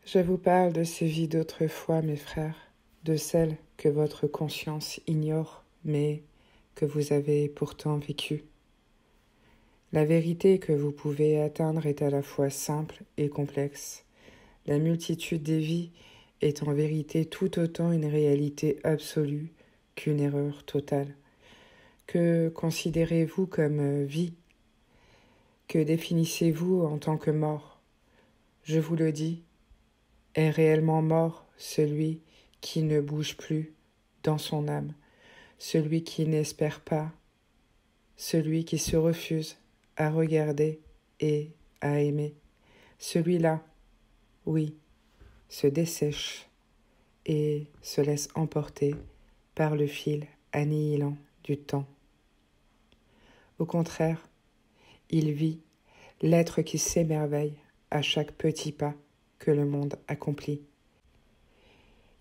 Je vous parle de ces vies d'autrefois, mes frères, de celles que votre conscience ignore, mais que vous avez pourtant vécues. La vérité que vous pouvez atteindre est à la fois simple et complexe. La multitude des vies est en vérité tout autant une réalité absolue qu'une erreur totale. Que considérez-vous comme vie? Que définissez-vous en tant que mort? Je vous le dis, est réellement mort celui qui ne bouge plus dans son âme, celui qui n'espère pas, celui qui se refuse à regarder et à aimer. Celui-là, oui, se dessèche et se laisse emporter par le fil annihilant du temps. Au contraire, il vit l'être qui s'émerveille à chaque petit pas que le monde accomplit.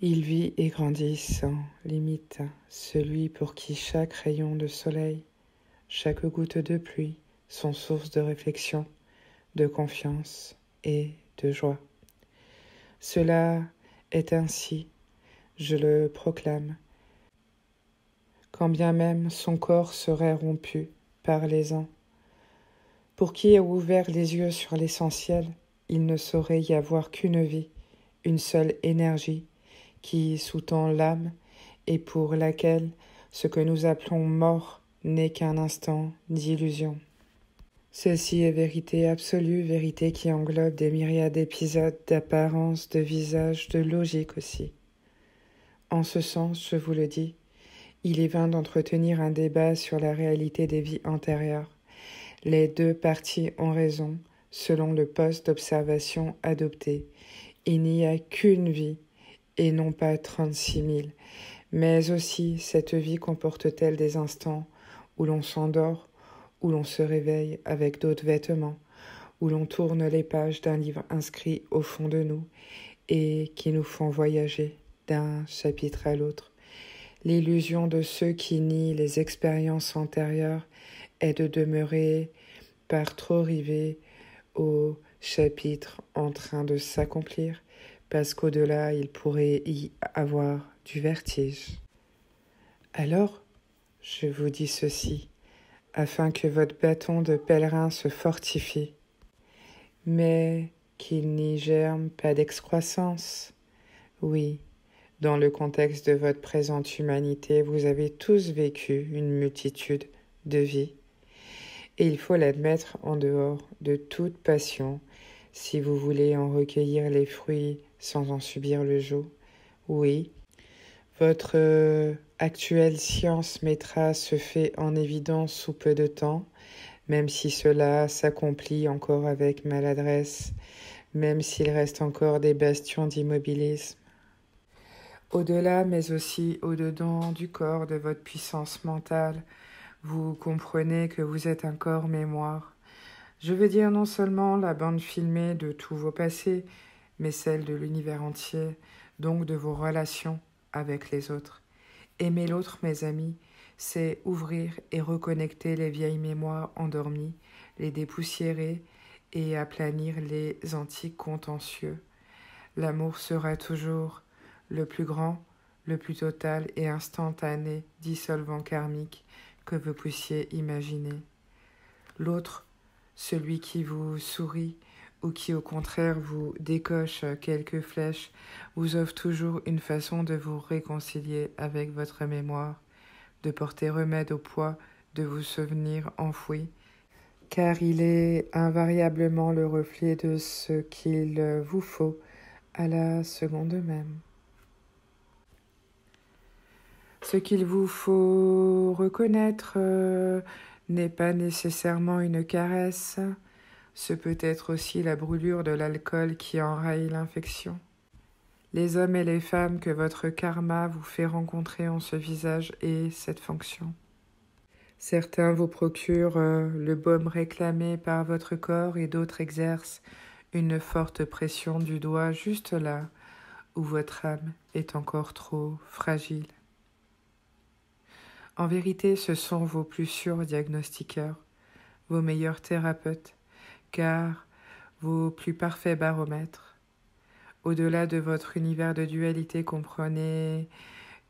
Il vit et grandit sans limite, celui pour qui chaque rayon de soleil, chaque goutte de pluie sont source de réflexion, de confiance et de joie. Cela est ainsi, je le proclame, quand bien même son corps serait rompu par les ans. Pour qui a ouvert les yeux sur l'essentiel, il ne saurait y avoir qu'une vie, une seule énergie qui sous-tend l'âme et pour laquelle ce que nous appelons mort n'est qu'un instant d'illusion. Ceci est vérité absolue, vérité qui englobe des myriades d'épisodes, d'apparences, de visages, de logique aussi. En ce sens, je vous le dis, il est vain d'entretenir un débat sur la réalité des vies antérieures. Les deux parties ont raison, selon le poste d'observation adopté. Il n'y a qu'une vie, et non pas 36 000. Mais aussi, cette vie comporte-t-elle des instants où l'on s'endort, où l'on se réveille avec d'autres vêtements, où l'on tourne les pages d'un livre inscrit au fond de nous et qui nous font voyager d'un chapitre à l'autre. L'illusion de ceux qui nient les expériences antérieures est de demeurer par trop rivés au chapitre en train de s'accomplir, parce qu'au-delà, il pourrait y avoir du vertige. Alors, je vous dis ceci, afin que votre bâton de pèlerin se fortifie, mais qu'il n'y germe pas d'excroissance. Oui, dans le contexte de votre présente humanité, vous avez tous vécu une multitude de vies, et il faut l'admettre en dehors de toute passion, si vous voulez en recueillir les fruits sans en subir le joug. Oui, votre actuelle science mettra ce fait en évidence sous peu de temps, même si cela s'accomplit encore avec maladresse, même s'il reste encore des bastions d'immobilisme. Au-delà, mais aussi au-dedans du corps de votre puissance mentale, vous comprenez que vous êtes un corps mémoire. Je veux dire non seulement la bande filmée de tous vos passés, mais celle de l'univers entier, donc de vos relations avec les autres. Aimer l'autre, mes amis, c'est ouvrir et reconnecter les vieilles mémoires endormies, les dépoussiérer et aplanir les antiques contentieux. L'amour sera toujours le plus grand, le plus total et instantané dissolvant karmique que vous puissiez imaginer. L'autre, celui qui vous sourit ou qui au contraire vous décoche quelques flèches, vous offre toujours une façon de vous réconcilier avec votre mémoire, de porter remède au poids de vos souvenirs enfouis, car il est invariablement le reflet de ce qu'il vous faut à la seconde même. Ce qu'il vous faut reconnaître n'est pas nécessairement une caresse, ce peut être aussi la brûlure de l'alcool qui enraye l'infection. Les hommes et les femmes que votre karma vous fait rencontrer ont ce visage et cette fonction. Certains vous procurent le baume réclamé par votre corps et d'autres exercent une forte pression du doigt juste là où votre âme est encore trop fragile. En vérité, ce sont vos plus sûrs diagnostiqueurs, vos meilleurs thérapeutes, car vos plus parfaits baromètres. Au-delà de votre univers de dualité, comprenez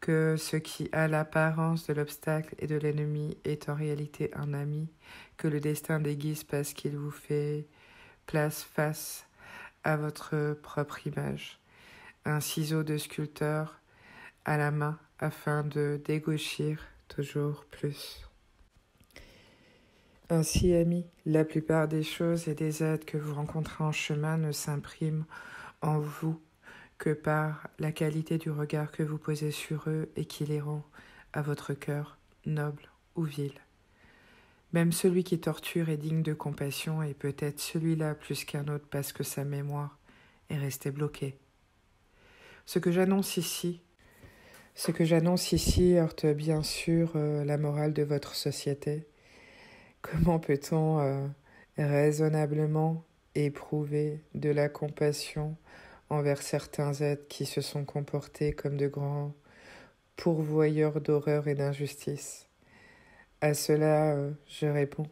que ce qui a l'apparence de l'obstacle et de l'ennemi est en réalité un ami, que le destin déguise parce qu'il vous fait place face à votre propre image. Un ciseau de sculpteur à la main afin de dégauchir toujours plus. Ainsi, amis, la plupart des choses et des êtres que vous rencontrez en chemin ne s'impriment en vous que par la qualité du regard que vous posez sur eux et qui les rend à votre cœur noble ou vil. Même celui qui torture est digne de compassion et peut-être celui-là plus qu'un autre parce que sa mémoire est restée bloquée. Ce que j'annonce ici heurte bien sûr la morale de votre société. Comment peut-on raisonnablement éprouver de la compassion envers certains êtres qui se sont comportés comme de grands pourvoyeurs d'horreur et d'injustice? À cela, je réponds.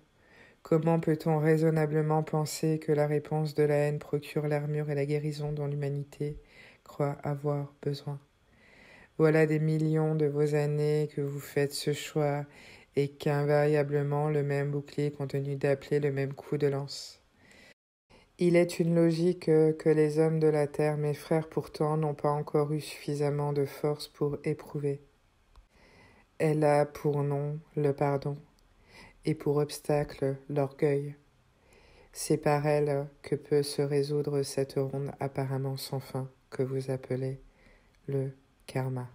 Comment peut-on raisonnablement penser que la réponse de la haine procure l'armure et la guérison dont l'humanité croit avoir besoin? Voilà des millions de vos années que vous faites ce choix et qu'invariablement le même bouclier continue d'appeler le même coup de lance. Il est une logique que les hommes de la terre, mes frères, pourtant, n'ont pas encore eu suffisamment de force pour éprouver. Elle a pour nom le pardon et pour obstacle l'orgueil. C'est par elle que peut se résoudre cette ronde apparemment sans fin que vous appelez le karma.